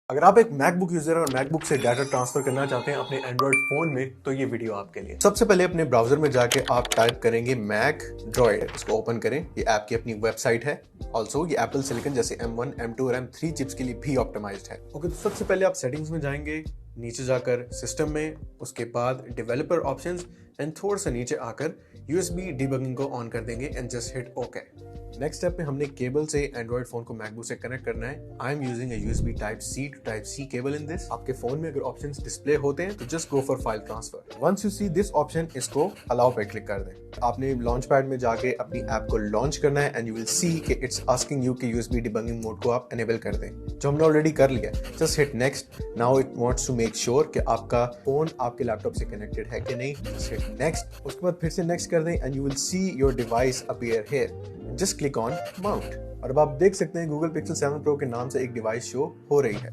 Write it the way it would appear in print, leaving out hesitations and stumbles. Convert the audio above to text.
अगर आप एक मैकबुक यूजर और मैकबुक से डाटा ट्रांसफर करना चाहते हैं अपने एंड्रॉइड फोन में तो ये वीडियो आपके लिए। सबसे पहले अपने ब्राउजर में जाके आप टाइप करेंगे मैक ड्रॉइड, इसको ओपन करें। ये ऐप की अपनी वेबसाइट है। ऑल्सो ये एप्पल सिलिकॉन जैसे M1, M2 और M3 चिप्स के लिए भी ऑप्टिमाइज्ड है। ओके, तो सबसे पहले आप सेटिंग्स में जाएंगे, नीचे जाकर सिस्टम में, उसके बाद डेवलपर ऑप्शंस एंड थोड़ा सा नीचे आकर USB डिबगिंग को ऑन कर देंगे and just hit okay. Next step में हमने केबल से एंड्रॉइड फोन को मैकबुक से कनेक्ट करना है। I am using USB type C to type C cable in this. आपके फोन में अगर ऑप्शंस डिस्प्ले होते हैं तो just go for file transfer. Once you see this option, इसको अलाउ पे क्लिक कर दें। आपने लॉन्च पैड में जाके अपनी ऐप को लॉन्च करना है एंड यू विल सी कि इट्स आस्किंग यू कि USB डिबगिंग मोड को आप एनेबल कर दें, जो हमने ऑलरेडी कर लिया। Just hit next. Now it wants to make sure कि आपका फोन आपके लैपटॉप से कनेक्टेड है कि नहीं। Just hit next. उसके बाद फिर से नेक्स्ट कर दें and you will see your device appear here. Just click on mount और अब आप देख सकते हैं गूगल पिक्सल 7 प्रो के नाम से एक डिवाइस शो हो रही है।